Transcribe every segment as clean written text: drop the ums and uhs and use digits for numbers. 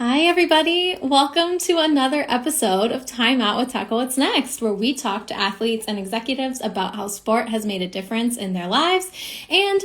Hi, everybody. Welcome to another episode of Timeout with Tackle What's Next, where we talk to athletes and executives about how sport has made a difference in their lives and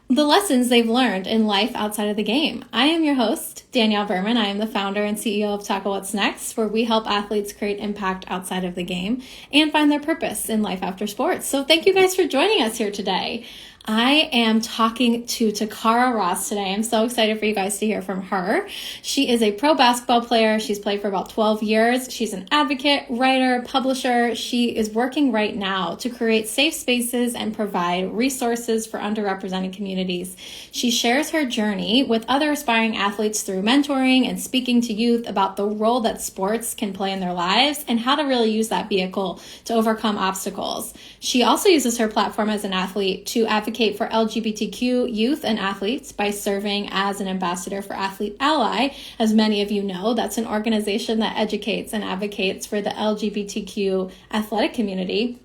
the lessons they've learned in life outside of the game. I am your host, Danielle Berman. I am the founder and CEO of Tackle What's Next, where we help athletes create impact outside of the game and find their purpose in life after sports. So thank you guys for joining us here today. I am talking to Toccara Ross today. I'm so excited for you guys to hear from her. She is a pro basketball player. She's played for about 12 years. She's an advocate, writer, publisher. She is working right now to create safe spaces and provide resources for underrepresented communities. She shares her journey with other aspiring athletes through mentoring and speaking to youth about the role that sports can play in their lives and how to really use that vehicle to overcome obstacles. She also uses her platform as an athlete to advocate for LGBTQ youth and athletes by serving as an ambassador for Athlete Ally. As many of you know, that's an organization that educates and advocates for the LGBTQ athletic community.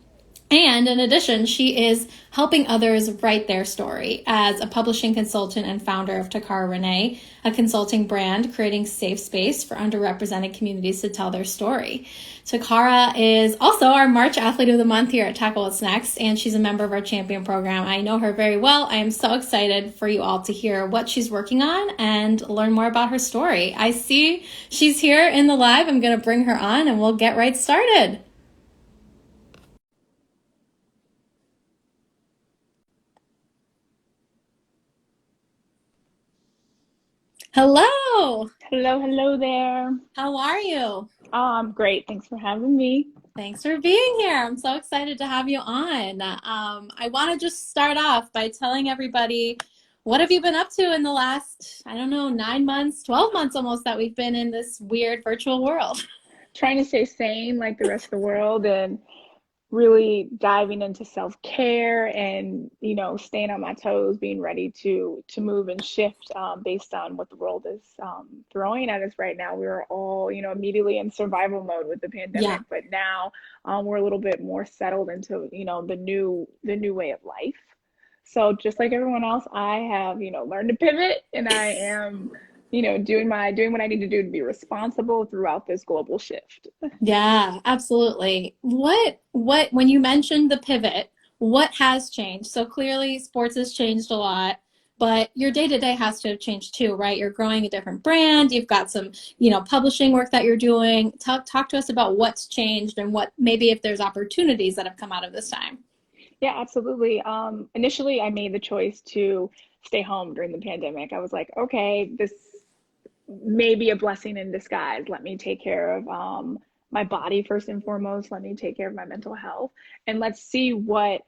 And in addition, she is helping others write their story as a publishing consultant and founder of Toccara Renee, a consulting brand creating safe space for underrepresented communities to tell their story. Toccara is also our March Athlete of the Month here at Tackle What's Next, and she's a member of our champion program. I know her very well. I am so excited for you all to hear what she's working on and learn more about her story. I see she's here in the live. I'm going to bring her on and we'll get right started. Hello. Hello there. How are you? I'm great. Thanks for having me. Thanks for being here. I'm so excited to have you on. I want to just start off by telling everybody, what have you been up to in the last, 9 months, 12 months almost that we've been in this weird virtual world? Trying to stay sane like the rest of the world and really diving into self-care and, staying on my toes, being ready to move and shift based on what the world is throwing at us right now. We were all, immediately in survival mode with the Yeah. pandemic, but now we're a little bit more settled into, the new way of life. So just like everyone else, I have, learned to pivot, and I am, doing what I need to do to be responsible throughout this global shift. Yeah, absolutely. When you mentioned the pivot, what has changed? So clearly sports has changed a lot, but your day-to-day has to have changed too, right? You're growing a different brand. You've got some, publishing work that you're doing. Talk to us about what's changed and what maybe if there's opportunities that have come out of this time. Yeah, absolutely. Initially, I made the choice to stay home during the pandemic. I was like, okay, this may be a blessing in disguise. Let me take care of my body first and foremost. Let me take care of my mental health, and let's see what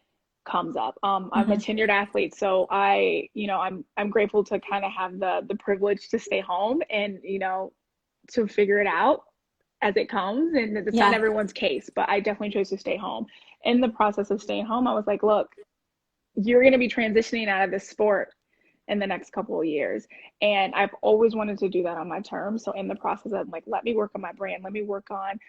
comes up. I'm a Hmm. tenured athlete, so I'm grateful to kind of have the privilege to stay home and to figure it out as it comes. And it's not Yeah. everyone's case, but I definitely chose to stay home. In the process of staying home, I was like, look, you're going to be transitioning out of this sport in the next couple of years. And I've always wanted to do that on my terms. So in the process, I'm like, let me work on my brand. Let me work on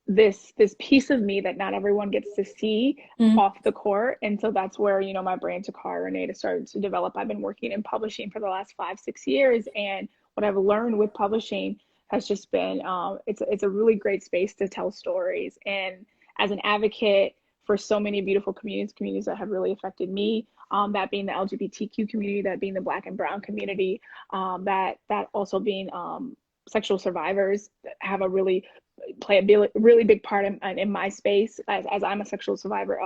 this piece of me that not everyone gets to see Mm. off the court. And so that's where, my brand Toccara Renee started to develop. I've been working in publishing for the last 5, 6 years. And what I've learned with publishing has just been, it's a really great space to tell stories. And as an advocate for so many beautiful communities that have really affected me, that being the LGBTQ community, that being the Black and Brown community, that also being sexual survivors that have a play a really big part in my space as I'm a sexual survivor,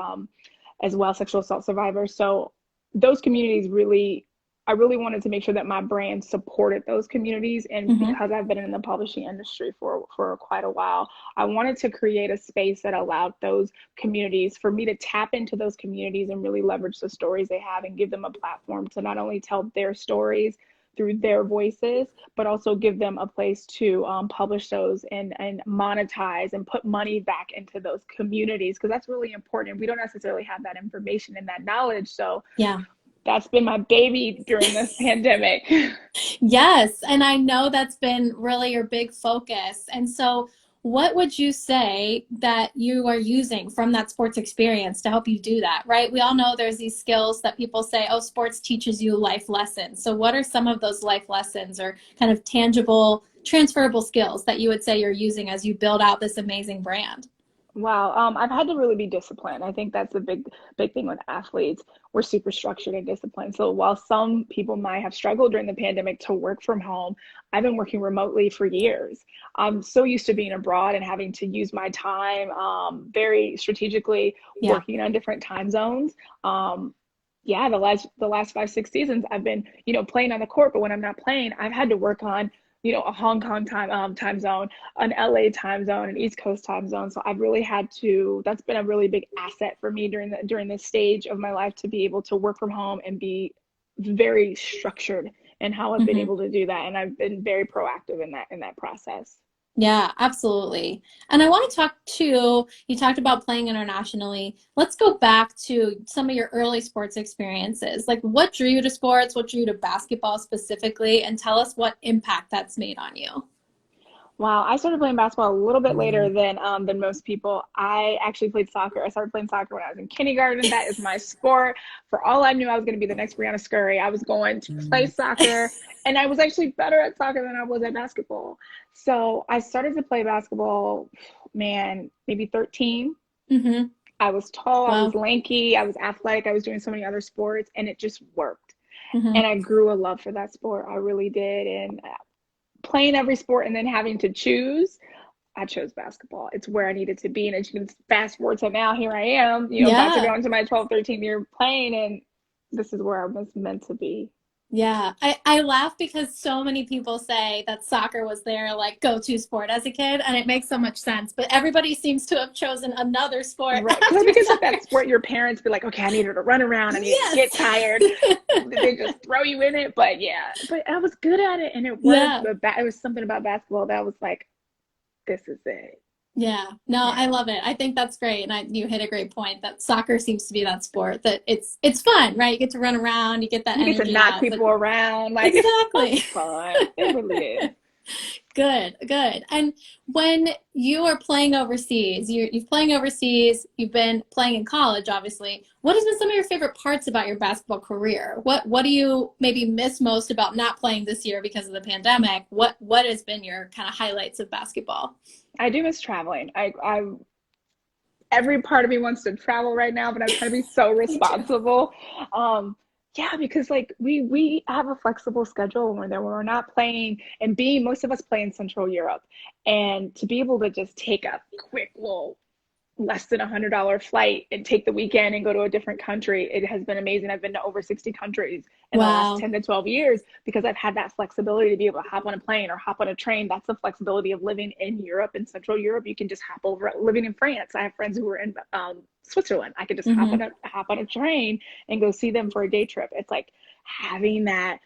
as well, sexual assault survivor. So those communities really, I really wanted to make sure that my brand supported those communities. And Hmm. because I've been in the publishing industry for quite a while, I wanted to create a space that allowed those communities, for me to tap into those communities and really leverage the stories they have and give them a platform to not only tell their stories through their voices, but also give them a place to publish those and monetize and put money back into those communities, because that's really important. We don't necessarily have that information and that knowledge. So Yeah. that's been my baby during this pandemic. Yes, and I know that's been really your big focus. And so, what would you say that you are using from that sports experience to help you do that, right? We all know there's these skills that people say, oh, sports teaches you life lessons. So what are some of those life lessons or kind of tangible, transferable skills that you would say you're using as you build out this amazing brand? Wow, I've had to really be disciplined. I think that's a big thing with athletes. We're super structured and disciplined. So while some people might have struggled during the pandemic to work from home, I've been working remotely for years. I'm so used to being abroad and having to use my time very strategically, Yeah. working on different time zones. Yeah, the last 5, 6 seasons, I've been, playing on the court, but when I'm not playing, I've had to work on, a Hong Kong time zone, an LA time zone, an East Coast time zone. So I've really had to. That's been a really big asset for me during this stage of my life to be able to work from home and be very structured in how I've been Mm-hmm. able to do that. And I've been very proactive in that process. Yeah, absolutely. And I want to talk too, you talked about playing internationally. Let's go back to some of your early sports experiences. Like what drew you to sports? What drew you to basketball specifically? And tell us what impact that's made on you. Wow, I started playing basketball a little bit later than most people. I actually played soccer. I started playing soccer when I was in kindergarten. That is my sport. For all I knew, I was going to be the next Brianna Scurry. I was going to play soccer, and I was actually better at soccer than I was at basketball. So I started to play basketball, man, maybe 13. Mm-hmm. I was tall, I was Wow. lanky, I was athletic, I was doing so many other sports, and it just worked. Mm-hmm. And I grew a love for that sport. I really did. And playing every sport and then having to choose, I chose basketball. It's where I needed to be. And as you can fast forward to now, here I am, about to Yeah. go into my 12, 13 year playing, and this is where I was meant to be. Yeah. I laugh because so many people say that soccer was their like go-to sport as a kid, and it makes so much sense. But everybody seems to have chosen another sport Right. Because I after think it's like soccer. that sport your parents be like, okay, I need her to run around. I need her to Yes. get tired. They just throw you in it. But yeah, but I was good at it and it worked. Yeah. But it was something about basketball that was like, this is it. Yeah, no, I Yeah. love it. I think that's great, and you hit a great point that soccer seems to be that sport that it's fun, right? You get to run around, you get that You get to energy knock out. But people around. Like, it's so exactly. fun. It really is. Good, good. And when you are playing overseas, you've playing overseas, you've been playing in college, obviously. What has been some of your favorite parts about your basketball career? What do you maybe miss most about not playing this year because of the pandemic? What has been your kind of highlights of basketball? I do miss traveling. Every part of me wants to travel right now, but I'm trying to be so Me too. responsible. Um, yeah, because like we have a flexible schedule when we're there, when we're not playing, and being most of us play in Central Europe, and to be able to just take a quick little less than $100 flight and take the weekend and go to a different country. It has been amazing. I've been to over 60 countries in the last Wow. 10 to 12 years because I've had that flexibility to be able to hop on a plane or hop on a train. That's the flexibility of living in Europe, in Central Europe. You can just hop over. Living in France, I have friends who were in Switzerland. I could just Hmm. hop on a train and go see them for a day trip. It's like having that.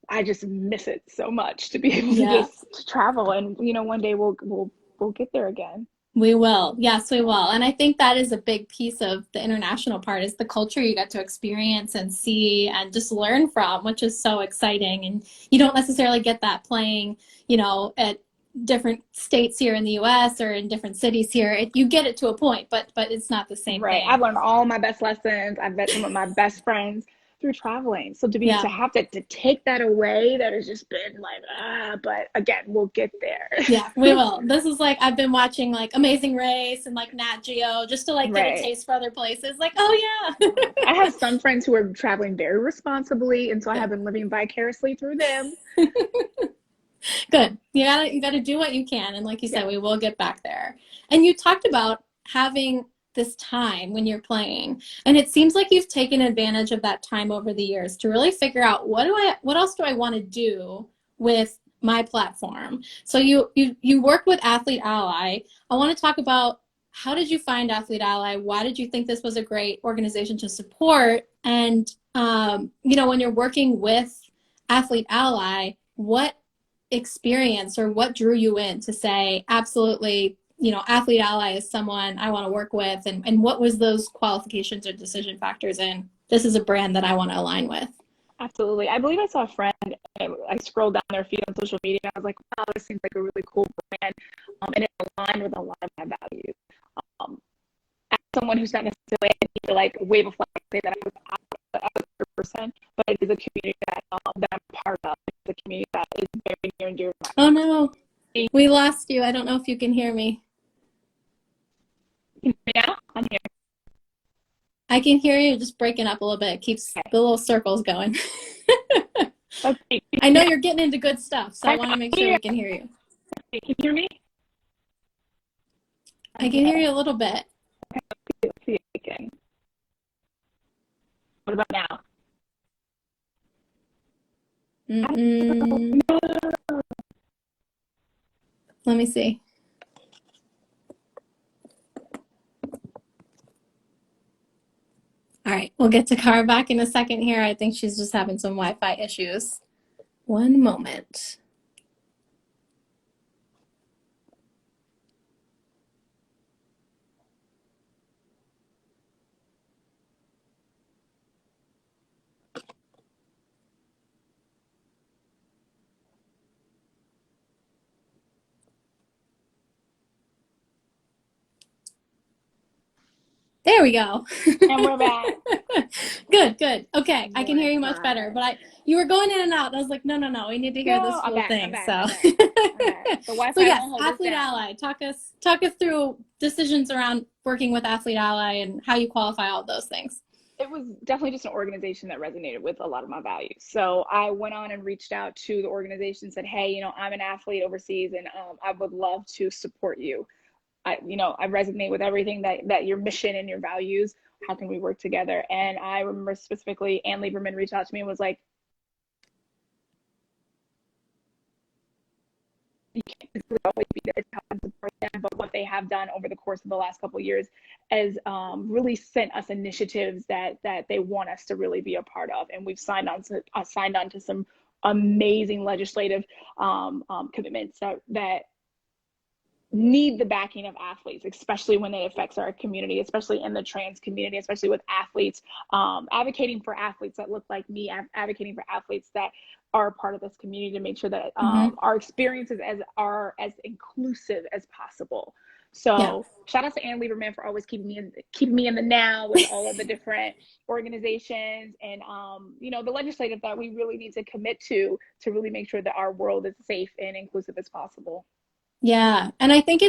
I just miss it so much to be able to Yeah. just to travel, and one day we'll get there again. We will. Yes, we will. And I think that is a big piece of the international part is the culture you get to experience and see and just learn from, which is so exciting. And you don't necessarily get that playing, at different states here in the US or in different cities here. You get it to a point, but it's not the same Right. I've thing. learned all my best lessons. I've met some of my best friends through traveling. So to Yeah. have to take that away, that has just been like, but again, we'll get there. Yeah, we will. This is like I've been watching like Amazing Race and like Nat Geo just to like get a Right. taste for other places. Like, oh yeah. I have some friends who are traveling very responsibly, and so I have Good. been living vicariously through them. Good. You gotta do what you can. And like you said, Yes. we will get back there. And you talked about having this time when you're playing. And it seems like you've taken advantage of that time over the years to really figure out what else do I want to do with my platform. So you work with Athlete Ally. I want to talk about how did you find Athlete Ally? Why did you think this was a great organization to support? And when you're working with Athlete Ally, what experience or what drew you in to say absolutely, Athlete Ally is someone I want to work with, and what was those qualifications or decision factors in this is a brand that I want to align with? Absolutely. I believe I saw a friend. I scrolled down their feed on social media. And I was like, wow, this seems like a really cool brand. And it aligned aligned with a lot of my values. As someone who's not necessarily need to like wave a flag and say that I was a person, but it is a community that I'm part of. It's a community that is very near and dear to my heart. Oh no, we lost you. I don't know if you can hear me. Can you hear me now? I'm here. I can hear you just breaking up a little bit. It keeps the little circles going. Okay. I know you're getting into good stuff, so I want to make sure we can hear you. Okay. Can you hear me? I can hear you a little bit. Okay. Let's see again. What about now? Let me see. All right, we'll get Toccara back in a second here. I think she's just having some Wi-Fi issues. One moment. There we go. And we're back. Good. Okay, I can hear you much better. But you were going in and out. I was like, no. We need to hear this full thing. So yes, Athlete Ally. Talk us through decisions around working with Athlete Ally and how you qualify all of those things. It was definitely just an organization that resonated with a lot of my values. So I went on and reached out to the organization and said, hey, I'm an athlete overseas and I would love to support you. I resonate with everything that your mission and your values. How can we work together? And I remember specifically Ann Lieberman reached out to me and was like, you can't always be there to help and support them, but what they have done over the course of the last couple of years is really sent us initiatives that they want us to really be a part of, and we've signed on to some amazing legislative commitments that need the backing of athletes, especially when it affects our community, especially in the trans community, especially with athletes, advocating for athletes that look like me, advocating for athletes that are part of this community to make sure that our experiences are as inclusive as possible. So shout out to Ann Lieberman for always keeping me in the now with all of the different organizations and the legislative that we really need to commit to really make sure that our world is safe and inclusive as possible. Yeah. And I think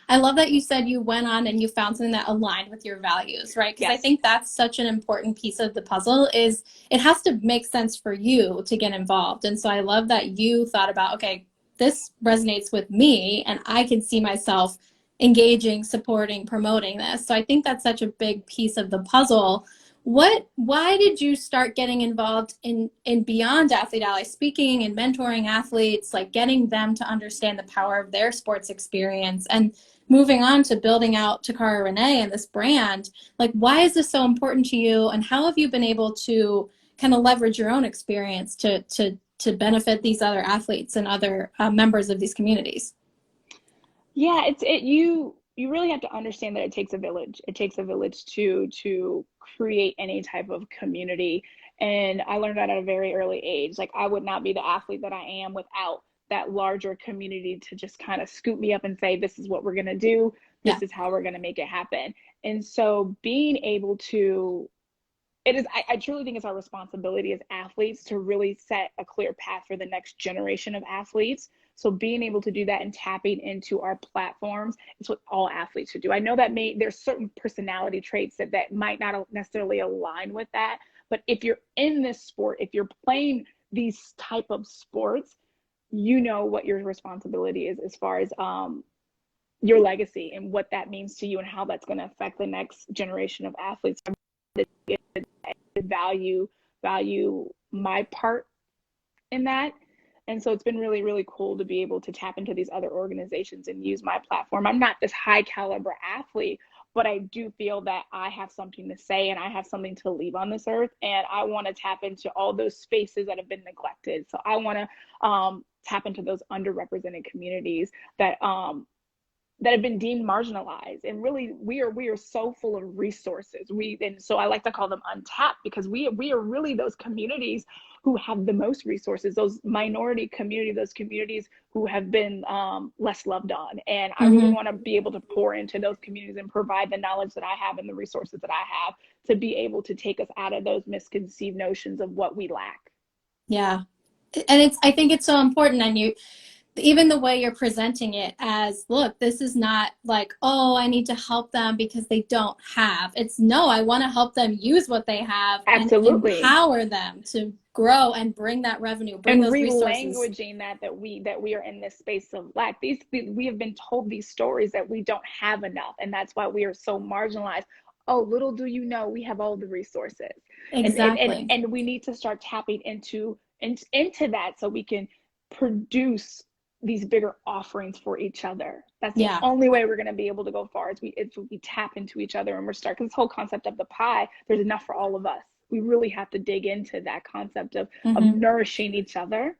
I love that you said you went on and you found something that aligned with your values, right? Because I think that's such an important piece of the puzzle is it has to make sense for you to get involved. And so I love that you thought about, okay, this resonates with me and I can see myself engaging, supporting, promoting this. So I think that's such a big piece of the puzzle. Why did you start getting involved in Beyond Athlete Ally, speaking and mentoring athletes, like getting them to understand the power of their sports experience and moving on to building out Toccara Renee and this brand? Like, why is this so important to you? And how have you been able to kind of leverage your own experience to benefit these other athletes and other members of these communities? Yeah, you really have to understand that it takes a village. It takes a village to create any type of community. And I learned that at a very early age. Like, I would not be the athlete that I am without that larger community to just kind of scoop me up and say, this is what we're going to do. This is how we're going to make it happen. And so being able to, I truly think it's our responsibility as athletes to really set a clear path for the next generation of athletes. So being able to do that and tapping into our platforms is what all athletes should do. I know that there's certain personality traits that might not necessarily align with that. But if you're in this sport, if you're playing these type of sports, you know what your responsibility is as far as your legacy and what that means to you and how that's going to affect the next generation of athletes. Value my part in that. And so it's been really, really cool to be able to tap into these other organizations and use my platform. I'm not this high caliber athlete, but I do feel that I have something to say and I have something to leave on this earth. And I want to tap into all those spaces that have been neglected. So I want to tap into those underrepresented communities that that have been deemed marginalized. And really, we are so full of resources. And so I like to call them untapped, because we are really those communities who have the most resources, those minority community, those communities who have been less loved on. And I really want to be able to pour into those communities and provide the knowledge that I have and the resources that I have to be able to take us out of those misconceived notions of what we lack. Yeah. And I think it's so important. And even the way you're presenting it as, look, this is not like, oh, I need to help them because they don't have. It's no, I want to help them use what they have and Absolutely. empower them to grow and bring that revenue, bring And those resources. relanguaging that we are in this space of lack. We have been told these stories that we don't have enough, and that's why we are so marginalized. Oh, little do you know, we have all the resources. Exactly. And we need to start tapping into that, so we can produce these bigger offerings for each other. That's the only way we're going to be able to go far, is if we tap into each other, and we're because this whole concept of the pie, there's enough for all of us. We really have to dig into that concept of nourishing each other.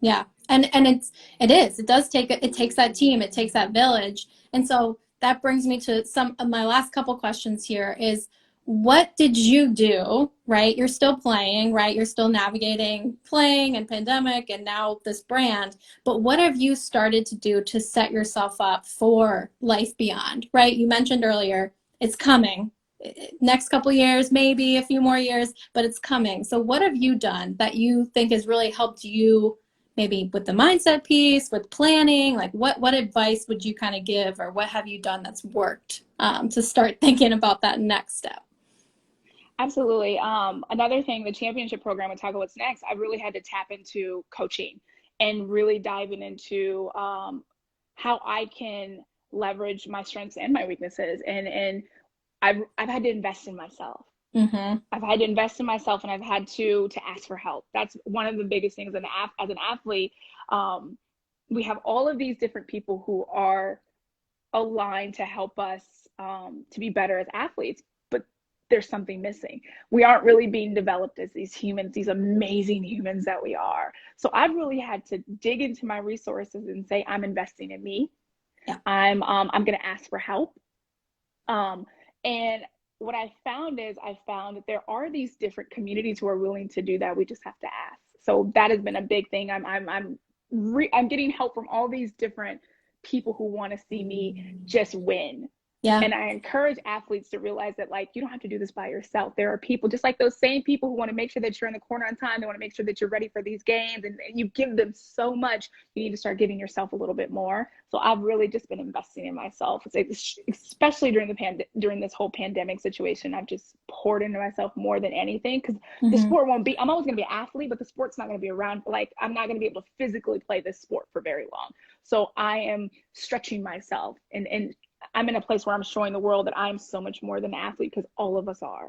Yeah. And it takes that team, it takes that village. And so that brings me to some of my last couple questions here is, what did you do, right? You're still playing, right? You're still navigating playing and pandemic and now this brand, but what have you started to do to set yourself up for life beyond, right? You mentioned earlier, it's coming. Next couple years, maybe a few more years, but it's coming. So what have you done that you think has really helped you, maybe with the mindset piece, with planning? Like what advice would you kind of give, or what have you done that's worked to start thinking about that next step? Absolutely. Another thing, the championship program with Toccara What's Next, I really had to tap into coaching and really diving into how I can leverage my strengths and my weaknesses. And I've had to invest in myself. I've had to invest in myself, and I've had to ask for help. That's one of the biggest things. As an athlete, we have all of these different people who are aligned to help us to be better as athletes, but there's something missing. We aren't really being developed as these humans, these amazing humans that we are. So I've really had to dig into my resources and say, I'm investing in me. Yeah. I'm going to ask for help. And what I found that there are these different communities who are willing to do that. We just have to ask. So that has been a big thing. I'm getting help from all these different people who want to see me just win. Yeah. And I encourage athletes to realize that, like, you don't have to do this by yourself. There are people just like those same people who want to make sure that you're in the corner on time. They want to make sure that you're ready for these games, and you give them so much. You need to start giving yourself a little bit more. So I've really just been investing in myself, especially during this whole pandemic situation. I've just poured into myself more than anything, because the sport won't be, I'm always going to be an athlete, but the sport's not going to be around. Like, I'm not going to be able to physically play this sport for very long. So I am stretching myself, and I'm in a place where I'm showing the world that I'm so much more than an athlete, because all of us are.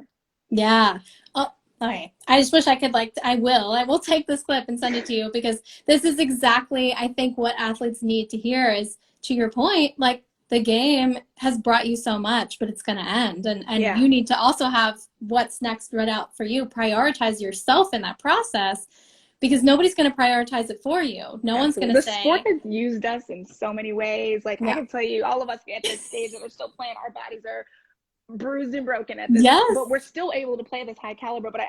Yeah. Oh, okay. I just wish I could, I will take this clip and send it to you, because this is exactly, I think, what athletes need to hear is, to your point, like, the game has brought you so much, but it's going to end. And you need to also have what's next read out for you. Prioritize yourself in that process, because nobody's going to prioritize it for you. No one's going to say. The sport has used us in so many ways. Like, I can tell you, all of us at this stage that we're still playing, our bodies are bruised and broken at this, but we're still able to play this high caliber. But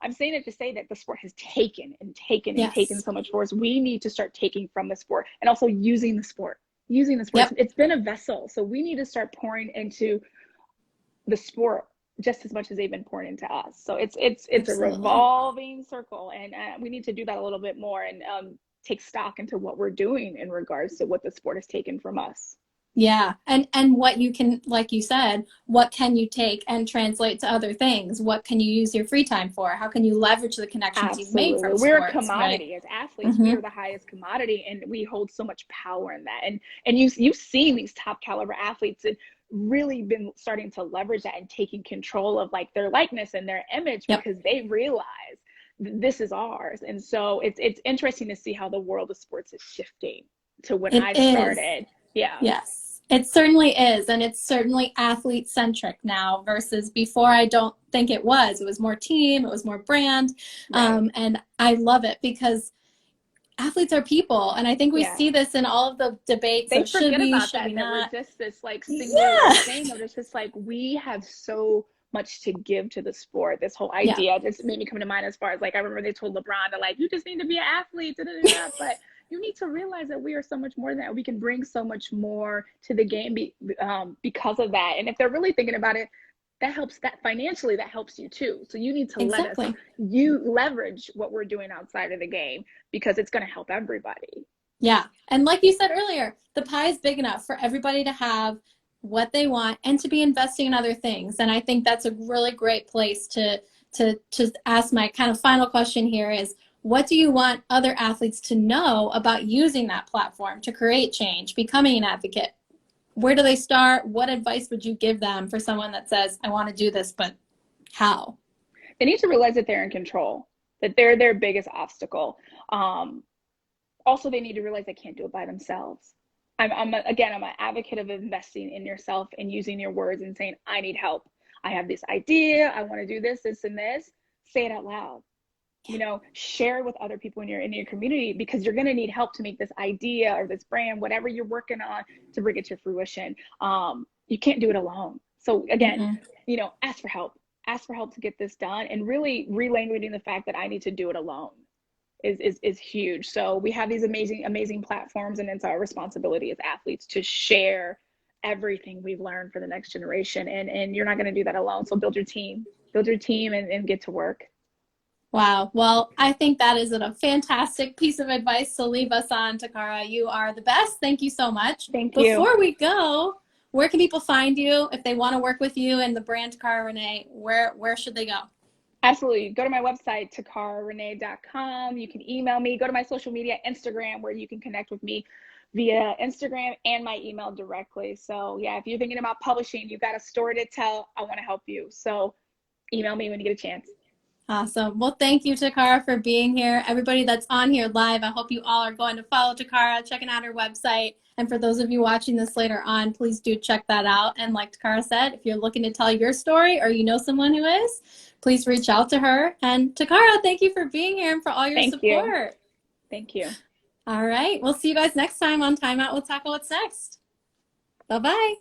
I'm saying it to say that the sport has taken so much for us. We need to start taking from the sport, and also using the sport. It's been a vessel. So we need to start pouring into the sport just as much as they've been pouring into us. So it's a revolving circle, and we need to do that a little bit more, and take stock into what we're doing in regards to what the sport has taken from us. Yeah. And what you can, like you said, what can you take and translate to other things? What can you use your free time for? How can you leverage the connections you've made from sports? We're a commodity, right? As athletes. We are the highest commodity, and we hold so much power in that. And you've seen these top caliber athletes and really been starting to leverage that and taking control of, like, their likeness and their image, because they realize this is ours. And so it's interesting to see how the world of sports is shifting to when I started. Yeah. Yes, it certainly is. And it's certainly athlete centric now versus before. I don't think it was. It was more team, it was more brand. Right. And I love it, because athletes are people. And I think we Yeah. see this in all of the debates They of should forget we, about should we that we're not? just this like singular Yeah. thing of it's just like we have so much to give to the sport. This whole Yeah, idea just made me come to mind as far as like I remember they told LeBron that like you just need to be an athlete, da, da, da, da. But you need to realize that we are so much more than that. We can bring so much more to the game because of that. And if they're really thinking about it, that helps that financially that helps you too. So you need to let us exactly. you leverage what we're doing outside of the game because it's going to help everybody. Yeah. And like you said earlier, the pie is big enough for everybody to have what they want and to be investing in other things. And I think that's a really great place to ask my kind of final question here is what do you want other athletes to know about using that platform to create change, becoming an advocate? Where do they start? What advice would you give them for someone that says, I want to do this, but how? They need to realize that they're in control, that they're their biggest obstacle. Also, they need to realize they can't do it by themselves. Again, I'm an advocate of investing in yourself and using your words and saying, I need help. I have this idea. I want to do this, this, and this. Say it out loud. Share it with other people in your community because you're going to need help to make this idea or this brand, whatever you're working on, to bring it to fruition. You can't do it alone. So again, Mm-mm. ask for help. Ask for help to get this done, and really relanguaging the fact that I need to do it alone is huge. So we have these amazing platforms, and it's our responsibility as athletes to share everything we've learned for the next generation. And you're not going to do that alone. So build your team and get to work. Wow. Well, I think that is a fantastic piece of advice to leave us on, Toccara. You are the best. Thank you so much. Thank you. Before we go, where can people find you if they want to work with you and the brand Toccara Renee? Where should they go? Absolutely. Go to my website, toccararenee.com. You can email me. Go to my social media, Instagram, where you can connect with me via Instagram and my email directly. So yeah, if you're thinking about publishing, you've got a story to tell, I want to help you. So email me when you get a chance. Awesome. Well, thank you, Toccara, for being here. Everybody that's on here live, I hope you all are going to follow Toccara, checking out her website. And for those of you watching this later on, please do check that out. And like Toccara said, if you're looking to tell your story or you know someone who is, please reach out to her. And Toccara, thank you for being here and for all your Thank you. support. Thank you. All right. We'll see you guys next time on Time Out with Taco What's Next. Bye-bye.